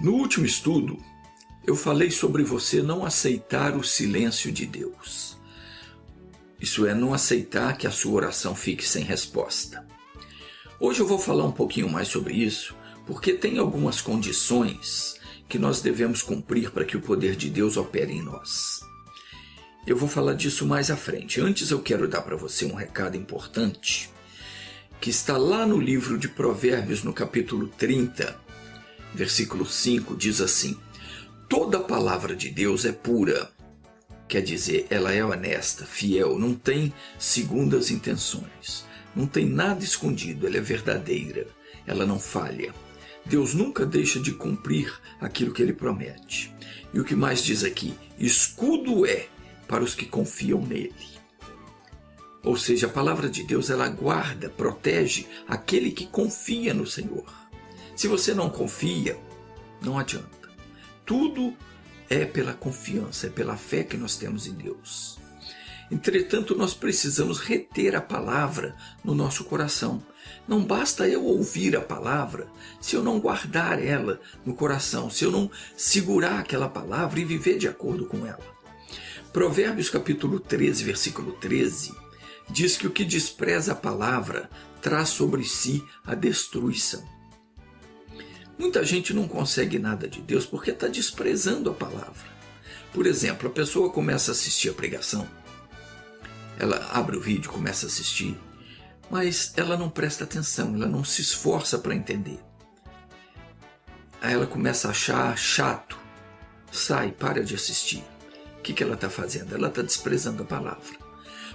No último estudo, eu falei sobre você não aceitar o silêncio de Deus. Isso é, não aceitar que a sua oração fique sem resposta. Hoje eu vou falar um pouquinho mais sobre isso, porque tem algumas condições que nós devemos cumprir para que o poder de Deus opere em nós. Eu vou falar disso mais à frente. Antes eu quero dar para você um recado importante, que está lá no livro de Provérbios, no capítulo 30, versículo 5, diz assim: toda palavra de Deus é pura, quer dizer, ela é honesta, fiel, não tem segundas intenções, não tem nada escondido, ela é verdadeira, ela não falha. Deus nunca deixa de cumprir aquilo que ele promete. E o que mais diz aqui? Escudo é para os que confiam nele. Ou seja, a palavra de Deus, ela guarda, protege aquele que confia no Senhor. Se você não confia, não adianta. Tudo é pela confiança, é pela fé que nós temos em Deus. Entretanto, nós precisamos reter a palavra no nosso coração. Não basta eu ouvir a palavra se eu não guardar ela no coração, se eu não segurar aquela palavra e viver de acordo com ela. Provérbios capítulo 13, versículo 13, diz que o que despreza a palavra traz sobre si a destruição. Muita gente não consegue nada de Deus porque está desprezando a palavra. Por exemplo, a pessoa começa a assistir a pregação, ela abre o vídeo, começa a assistir, mas ela não presta atenção, ela não se esforça para entender. Aí ela começa a achar chato, sai, para de assistir. O que ela está fazendo? Ela está desprezando a palavra.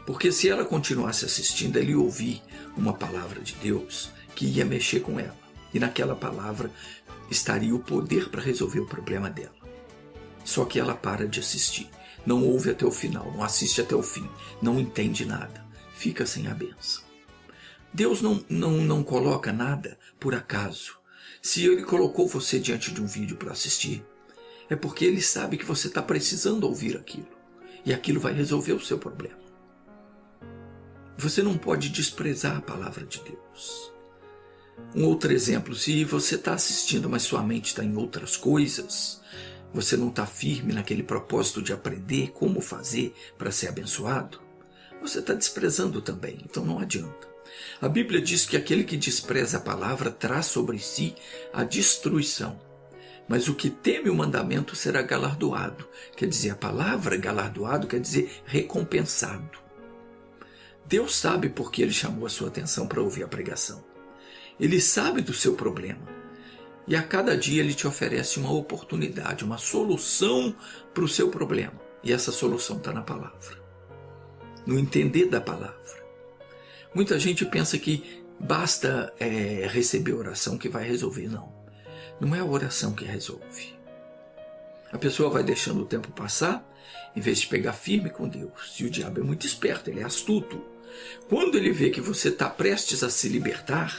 Porque se ela continuasse assistindo, ela ia ouvir uma palavra de Deus que ia mexer com ela. E naquela palavra estaria o poder para resolver o problema dela. Só que ela para de assistir, não ouve até o final, não assiste até o fim, não entende nada, fica sem a bênção. Deus não coloca nada por acaso. Se Ele colocou você diante de um vídeo para assistir, é porque Ele sabe que você está precisando ouvir aquilo, e aquilo vai resolver o seu problema. Você não pode desprezar a palavra de Deus. Um outro exemplo, se você está assistindo, mas sua mente está em outras coisas, você não está firme naquele propósito de aprender como fazer para ser abençoado, você está desprezando também, então não adianta. A Bíblia diz que aquele que despreza a palavra traz sobre si a destruição, mas o que teme o mandamento será galardoado. Quer dizer, a palavra galardoado quer dizer recompensado. Deus sabe por que Ele chamou a sua atenção para ouvir a pregação. Ele sabe do seu problema. E a cada dia Ele te oferece uma oportunidade, uma solução para o seu problema. E essa solução está na palavra. No entender da palavra. Muita gente pensa que basta receber oração que vai resolver. Não. Não é a oração que resolve. A pessoa vai deixando o tempo passar, em vez de pegar firme com Deus. E o diabo é muito esperto, ele é astuto. Quando ele vê que você está prestes a se libertar,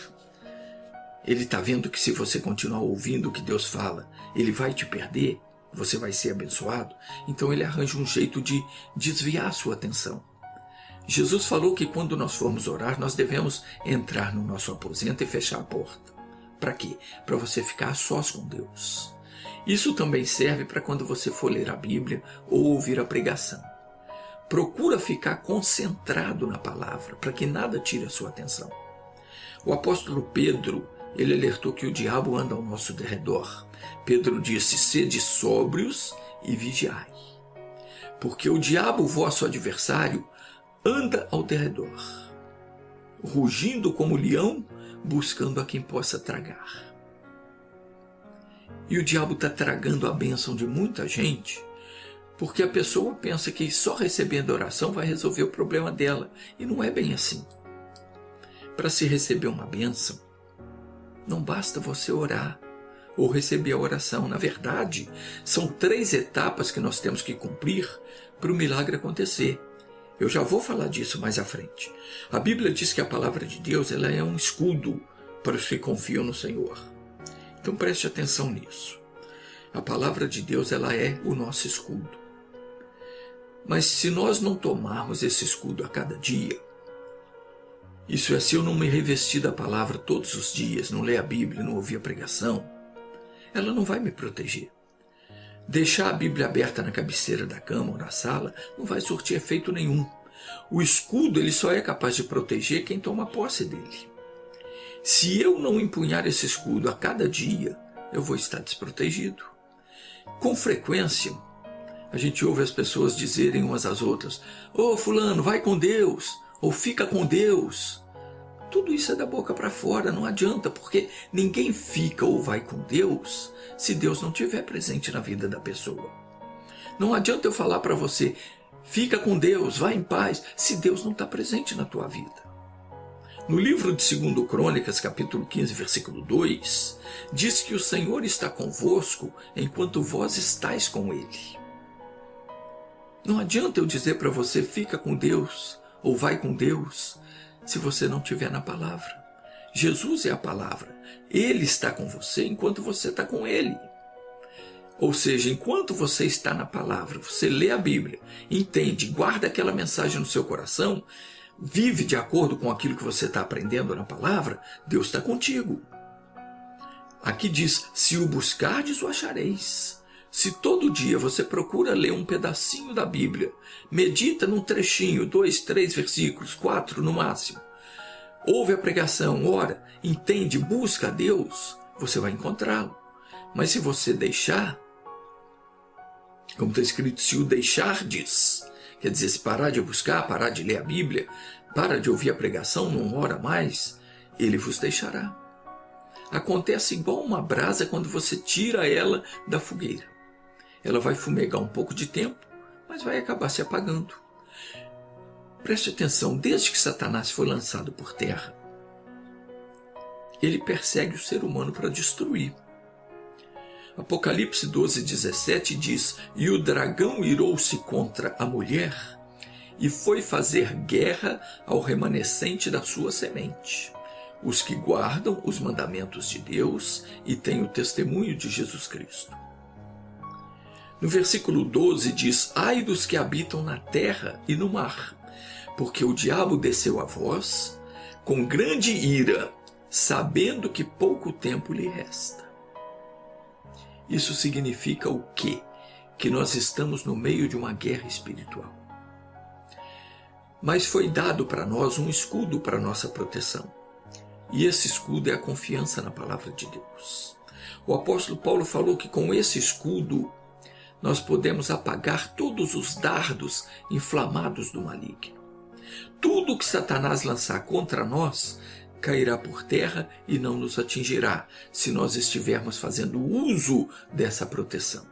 ele está vendo que se você continuar ouvindo o que Deus fala, ele vai te perder, você vai ser abençoado, então ele arranja um jeito de desviar a sua atenção. Jesus falou que quando nós formos orar, nós devemos entrar no nosso aposento e fechar a porta. Para quê? Para você ficar a sós com Deus. Isso também serve para quando você for ler a Bíblia ou ouvir a pregação. Procura ficar concentrado na palavra, para que nada tire a sua atenção. O apóstolo Pedro, ele alertou que o diabo anda ao nosso derredor. Pedro disse: sede sóbrios e vigiai. Porque o diabo, vosso adversário, anda ao derredor, rugindo como leão, buscando a quem possa tragar. E o diabo está tragando a bênção de muita gente, porque a pessoa pensa que só recebendo oração vai resolver o problema dela. E não é bem assim. Para se receber uma bênção, não basta você orar ou receber a oração. Na verdade, são 3 etapas que nós temos que cumprir para o milagre acontecer. Eu já vou falar disso mais à frente. A Bíblia diz que a palavra de Deus ela é um escudo para os que confiam no Senhor. Então preste atenção nisso. A palavra de Deus ela é o nosso escudo. Mas se nós não tomarmos esse escudo a cada dia, isso é, se eu não me revestir da palavra todos os dias, não ler a Bíblia, não ouvir a pregação, ela não vai me proteger. Deixar a Bíblia aberta na cabeceira da cama ou na sala não vai surtir efeito nenhum. O escudo ele só é capaz de proteger quem toma posse dele. Se eu não empunhar esse escudo a cada dia, eu vou estar desprotegido. Com frequência, a gente ouve as pessoas dizerem umas às outras: "Ô fulano, vai com Deus", ou "fica com Deus". Tudo isso é da boca para fora, não adianta, porque ninguém fica ou vai com Deus se Deus não estiver presente na vida da pessoa. Não adianta eu falar para você: "Fica com Deus, vai em paz", se Deus não está presente na tua vida. No livro de 2 Crônicas, capítulo 15, versículo 2, diz que o Senhor está convosco enquanto vós estáis com Ele. Não adianta eu dizer para você: "Fica com Deus", ou "vai com Deus", se você não estiver na palavra. Jesus é a palavra. Ele está com você enquanto você está com Ele. Ou seja, enquanto você está na palavra, você lê a Bíblia, entende, guarda aquela mensagem no seu coração, vive de acordo com aquilo que você está aprendendo na palavra, Deus está contigo. Aqui diz: "Se o buscardes, o achareis". Se todo dia você procura ler um pedacinho da Bíblia, medita num trechinho, 2, 3 versículos, 4 no máximo, ouve a pregação, ora, entende, busca a Deus, você vai encontrá-lo. Mas se você deixar, como está escrito, "se o deixardes", quer dizer, se parar de buscar, parar de ler a Bíblia, para de ouvir a pregação, não ora mais, ele vos deixará. Acontece igual uma brasa quando você tira ela da fogueira. Ela vai fumegar um pouco de tempo, mas vai acabar se apagando. Preste atenção, desde que Satanás foi lançado por terra, ele persegue o ser humano para destruir. Apocalipse 12:17 diz: "E o dragão irou-se contra a mulher e foi fazer guerra ao remanescente da sua semente, os que guardam os mandamentos de Deus e têm o testemunho de Jesus Cristo." No versículo 12 diz: "Ai dos que habitam na terra e no mar, porque o diabo desceu a vós com grande ira, sabendo que pouco tempo lhe resta." Isso significa o quê? Que nós estamos no meio de uma guerra espiritual. Mas foi dado para nós um escudo para nossa proteção. E esse escudo é a confiança na palavra de Deus. O apóstolo Paulo falou que com esse escudo nós podemos apagar todos os dardos inflamados do maligno. Tudo que Satanás lançar contra nós cairá por terra e não nos atingirá, se nós estivermos fazendo uso dessa proteção.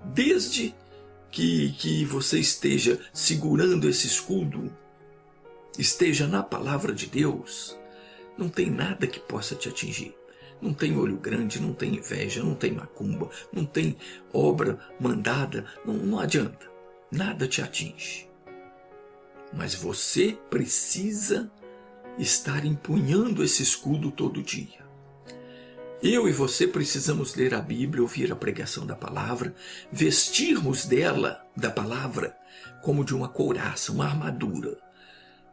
Desde que você esteja segurando esse escudo, esteja na palavra de Deus, não tem nada que possa te atingir. Não tem olho grande, não tem inveja, não tem macumba, não tem obra mandada, não adianta. Nada te atinge. Mas você precisa estar empunhando esse escudo todo dia. Eu e você precisamos ler a Bíblia, ouvir a pregação da palavra, vestirmos dela, da palavra, como de uma couraça, uma armadura,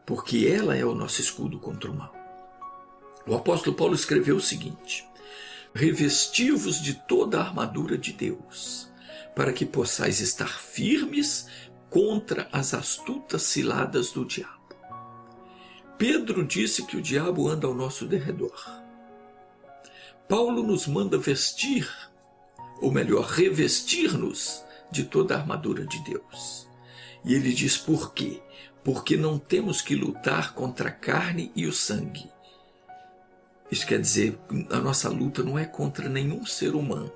porque ela é o nosso escudo contra o mal. O apóstolo Paulo escreveu o seguinte: "Revesti-vos de toda a armadura de Deus, para que possais estar firmes contra as astutas ciladas do diabo." Pedro disse que o diabo anda ao nosso derredor. Paulo nos manda vestir, ou melhor, revestir-nos de toda a armadura de Deus. E ele diz por quê? Porque não temos que lutar contra a carne e o sangue. Isso quer dizer, a nossa luta não é contra nenhum ser humano,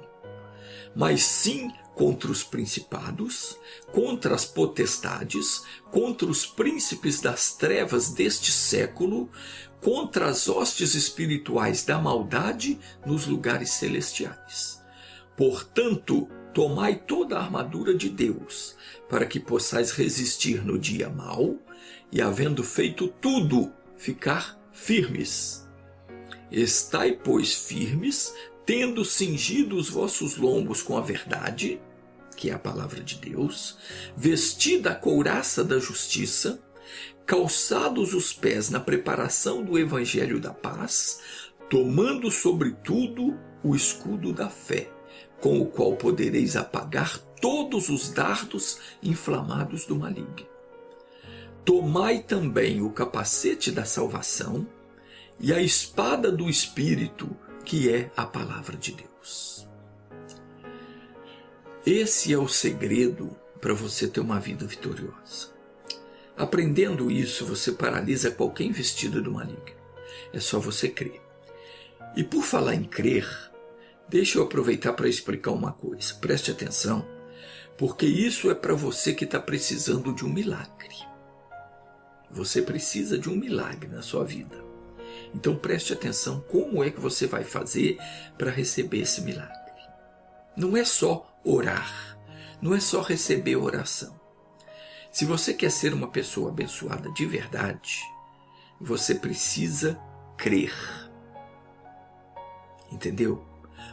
mas sim contra os principados, contra as potestades, contra os príncipes das trevas deste século, contra as hostes espirituais da maldade nos lugares celestiais. Portanto, tomai toda a armadura de Deus, para que possais resistir no dia mau e, havendo feito tudo, ficar firmes. Estai, pois, firmes, tendo cingido os vossos lombos com a verdade, que é a palavra de Deus, vestida a couraça da justiça, calçados os pés na preparação do evangelho da paz, tomando sobretudo o escudo da fé, com o qual podereis apagar todos os dardos inflamados do maligno. Tomai também o capacete da salvação e a espada do Espírito, que é a palavra de Deus. Esse é o segredo para você ter uma vida vitoriosa. Aprendendo isso, você paralisa qualquer investida do maligno. É só você crer. E por falar em crer, deixa eu aproveitar para explicar uma coisa. Preste atenção, porque isso é para você que está precisando de um milagre. Você precisa de um milagre na sua vida. Então preste atenção como é que você vai fazer para receber esse milagre. Não é só orar, não é só receber oração. Se você quer ser uma pessoa abençoada de verdade, você precisa crer. Entendeu?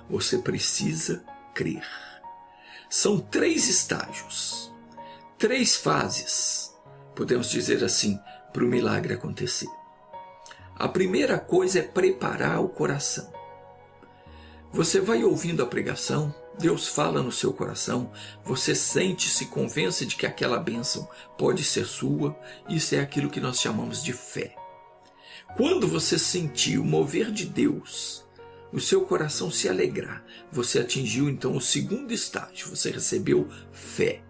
Você precisa crer. São 3 estágios, 3 fases, podemos dizer assim, para o milagre acontecer. A primeira coisa é preparar o coração. Você vai ouvindo a pregação, Deus fala no seu coração, você sente, se convence de que aquela bênção pode ser sua, isso é aquilo que nós chamamos de fé. Quando você sentir o mover de Deus, o seu coração se alegrar, você atingiu então o segundo estágio, você recebeu fé.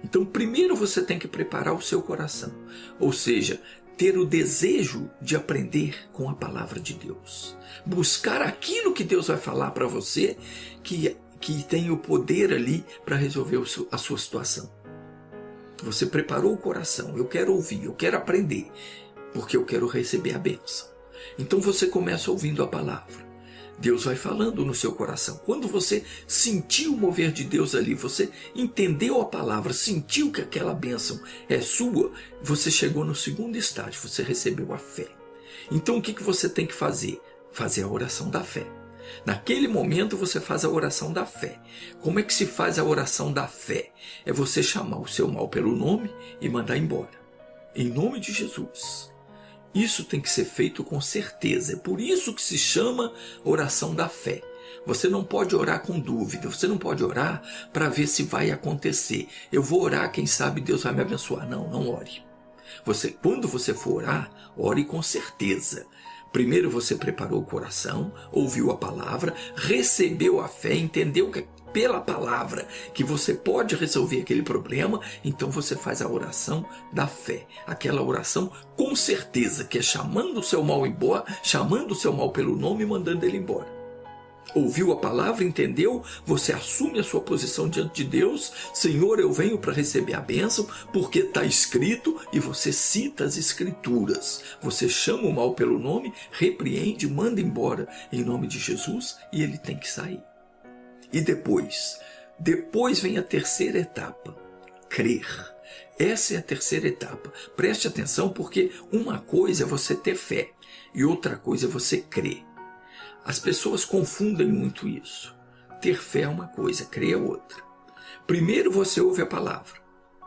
Então primeiro você tem que preparar o seu coração, ou seja, ter o desejo de aprender com a palavra de Deus. Buscar aquilo que Deus vai falar para você que tem o poder ali para resolver a sua situação. Você preparou o coração, eu quero ouvir, eu quero aprender, porque eu quero receber a bênção. Então você começa ouvindo a palavra. Deus vai falando no seu coração. Quando você sentiu o mover de Deus ali, você entendeu a palavra, sentiu que aquela bênção é sua, você chegou no segundo estágio, você recebeu a fé. Então o que você tem que fazer? Fazer a oração da fé. Naquele momento você faz a oração da fé. Como é que se faz a oração da fé? É você chamar o seu mal pelo nome e mandar embora. Em nome de Jesus. Isso tem que ser feito com certeza. É por isso que se chama oração da fé. Você não pode orar com dúvida. Você não pode orar para ver se vai acontecer. Eu vou orar, quem sabe Deus vai me abençoar. Não, não ore. Quando você for orar, ore com certeza. Primeiro você preparou o coração, ouviu a palavra, recebeu a fé, entendeu que pela palavra que você pode resolver aquele problema, então você faz a oração da fé. Aquela oração com certeza, que é chamando o seu mal embora, chamando o seu mal pelo nome e mandando ele embora. Ouviu a palavra, entendeu? Você assume a sua posição diante de Deus. Senhor, eu venho para receber a bênção, porque está escrito, e você cita as escrituras. Você chama o mal pelo nome, repreende, manda embora em nome de Jesus, e ele tem que sair. E depois vem a terceira etapa, crer. Essa é a terceira etapa. Preste atenção, porque uma coisa é você ter fé e outra coisa é você crer. As pessoas confundem muito isso. Ter fé é uma coisa, crer é outra. Primeiro você ouve a palavra,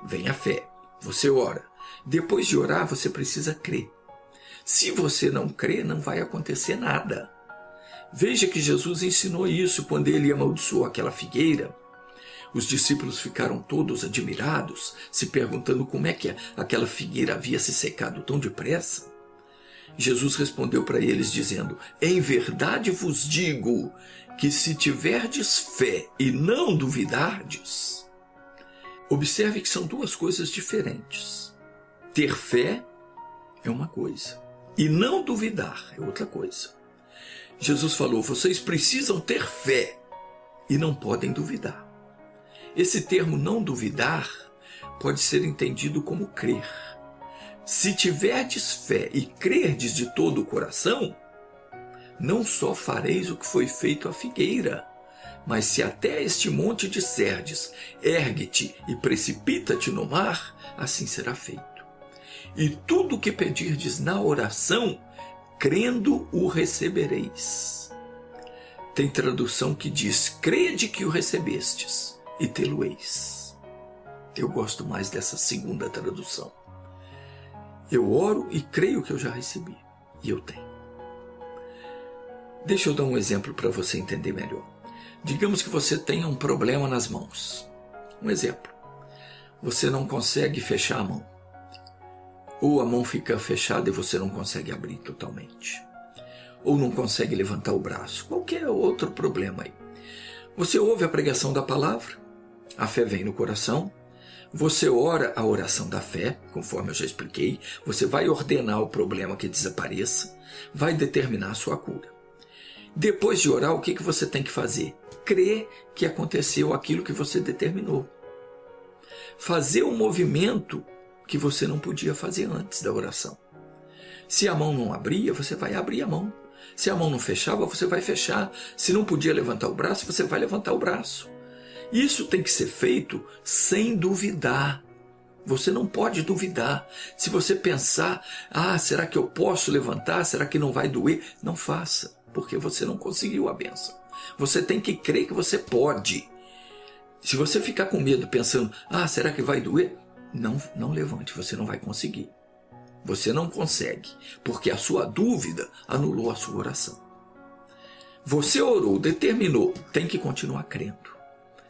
vem a fé, você ora. Depois de orar, você precisa crer. Se você não crer, não vai acontecer nada. Veja que Jesus ensinou isso quando ele amaldiçoou aquela figueira. Os discípulos ficaram todos admirados, se perguntando como é que aquela figueira havia se secado tão depressa. Jesus respondeu para eles dizendo: em verdade vos digo que se tiverdes fé e não duvidardes. Observe que são duas coisas diferentes. Ter fé é uma coisa e não duvidar é outra coisa. Jesus falou: vocês precisam ter fé e não podem duvidar. Esse termo não duvidar pode ser entendido como crer. Se tiverdes fé e crerdes de todo o coração, não só fareis o que foi feito à figueira, mas se até este monte disserdes, ergue-te e precipita-te no mar, assim será feito. E tudo o que pedirdes na oração, crendo o recebereis. Tem tradução que diz: crede que o recebestes, e tê-lo-eis. Eu gosto mais dessa segunda tradução. Eu oro e creio que eu já recebi, e eu tenho. Deixa eu dar um exemplo para você entender melhor. Digamos que você tenha um problema nas mãos. Um exemplo. Você não consegue fechar a mão. Ou a mão fica fechada e você não consegue abrir totalmente. Ou não consegue levantar o braço. Qualquer outro problema aí. Você ouve a pregação da palavra, a fé vem no coração, você ora a oração da fé, conforme eu já expliquei, você vai ordenar o problema que desapareça, vai determinar a sua cura. Depois de orar, o que você tem que fazer? Crer que aconteceu aquilo que você determinou. Fazer um movimento que você não podia fazer antes da oração. Se a mão não abria, você vai abrir a mão. Se a mão não fechava, você vai fechar. Se não podia levantar o braço, você vai levantar o braço. Isso tem que ser feito sem duvidar. Você não pode duvidar. Se você pensar, será que eu posso levantar? Será que não vai doer? Não faça, porque você não conseguiu a bênção. Você tem que crer que você pode. Se você ficar com medo pensando, será que vai doer? Não levante, você não vai conseguir. Você não consegue, porque a sua dúvida anulou a sua oração. Você orou, determinou, tem que continuar crendo.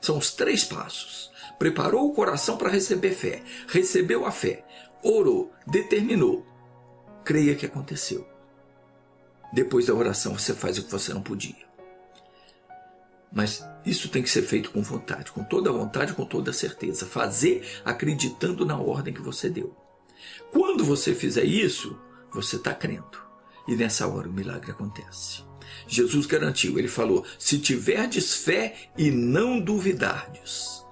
São os 3 passos. Preparou o coração para receber fé, recebeu a fé, orou, determinou, creia que aconteceu. Depois da oração você faz o que você não podia. Mas isso tem que ser feito com vontade, com toda a vontade, com toda a certeza. Fazer acreditando na ordem que você deu. Quando você fizer isso, você está crendo. E nessa hora o milagre acontece. Jesus garantiu, ele falou, se tiverdes fé e não duvidardes.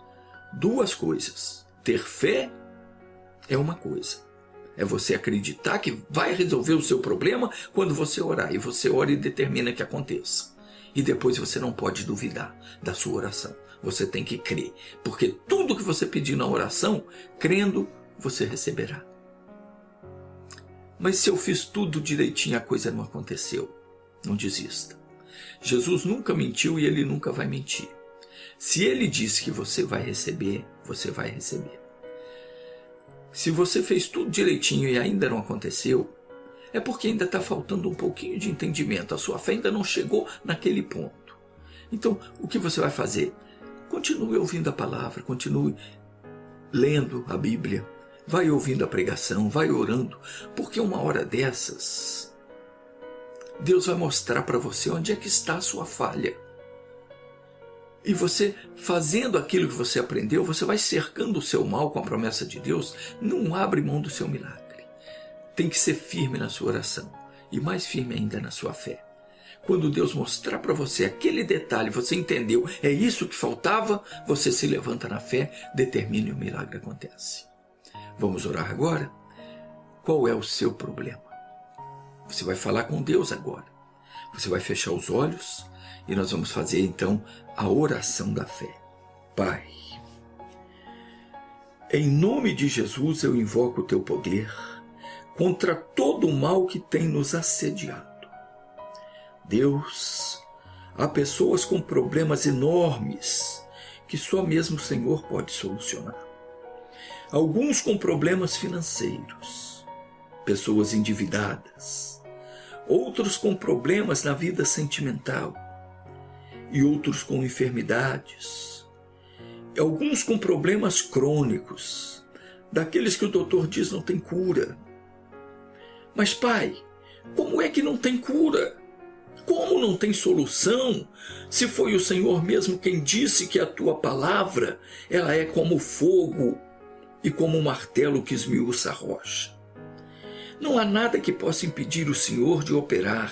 2 coisas. Ter fé é uma coisa. É você acreditar que vai resolver o seu problema quando você orar. E você ora e determina que aconteça. E depois você não pode duvidar da sua oração. Você tem que crer. Porque tudo que você pedir na oração, crendo, você receberá. Mas se eu fiz tudo direitinho, a coisa não aconteceu. Não desista. Jesus nunca mentiu e ele nunca vai mentir. Se ele disse que você vai receber, você vai receber. Se você fez tudo direitinho e ainda não aconteceu, é porque ainda está faltando um pouquinho de entendimento. A sua fé ainda não chegou naquele ponto. Então, o que você vai fazer? Continue ouvindo a palavra, continue lendo a Bíblia, vai ouvindo a pregação, vai orando, porque uma hora dessas, Deus vai mostrar para você onde é que está a sua falha. E você, fazendo aquilo que você aprendeu, você vai cercando o seu mal com a promessa de Deus, não abre mão do seu milagre. Tem que ser firme na sua oração e mais firme ainda na sua fé. Quando Deus mostrar para você aquele detalhe, você entendeu, é isso que faltava, você se levanta na fé, determina e o milagre acontece. Vamos orar agora? Qual é o seu problema? Você vai falar com Deus agora. Você vai fechar os olhos e nós vamos fazer então a oração da fé. Pai, em nome de Jesus eu invoco o teu poder contra todo o mal que tem nos assediado. Deus, há pessoas com problemas enormes que só mesmo o Senhor pode solucionar. Alguns com problemas financeiros, pessoas endividadas, outros com problemas na vida sentimental e outros com enfermidades, alguns com problemas crônicos, daqueles que o doutor diz não tem cura. Mas, Pai, como é que não tem cura? Como não tem solução, se foi o Senhor mesmo quem disse que a tua palavra, ela é como fogo e como um martelo que esmiuça a rocha? Não há nada que possa impedir o Senhor de operar.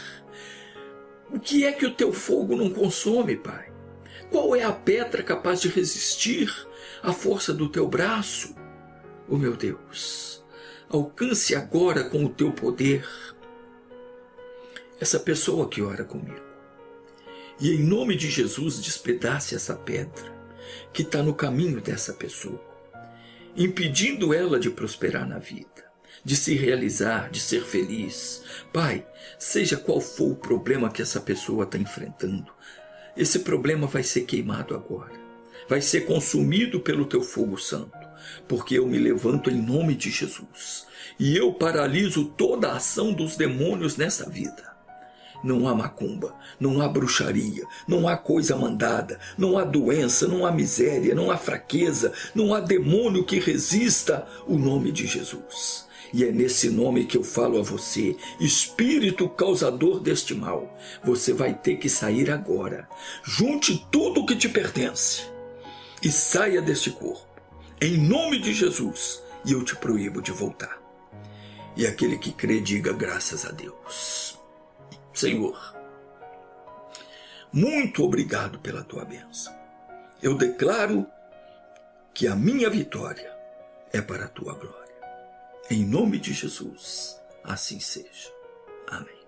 O que é que o teu fogo não consome, Pai? Qual é a pedra capaz de resistir à força do teu braço? Oh, meu Deus, alcance agora com o teu poder essa pessoa que ora comigo. E em nome de Jesus despedace essa pedra que está no caminho dessa pessoa, impedindo ela de prosperar na vida, de se realizar, de ser feliz. Pai, seja qual for o problema que essa pessoa está enfrentando, esse problema vai ser queimado agora. vai ser consumido pelo teu fogo santo, porque eu me levanto em nome de Jesus e eu paraliso toda a ação dos demônios nessa vida. Não há macumba, não há bruxaria, não há coisa mandada, não há doença, não há miséria, não há fraqueza, não há demônio que resista o nome de Jesus. E é nesse nome que eu falo a você, espírito causador deste mal, você vai ter que sair agora. Junte tudo o que te pertence e saia deste corpo, em nome de Jesus, e eu te proíbo de voltar. E aquele que crê, diga graças a Deus. Senhor, muito obrigado pela tua bênção. Eu declaro que a minha vitória é para a tua glória. Em nome de Jesus, assim seja. Amém.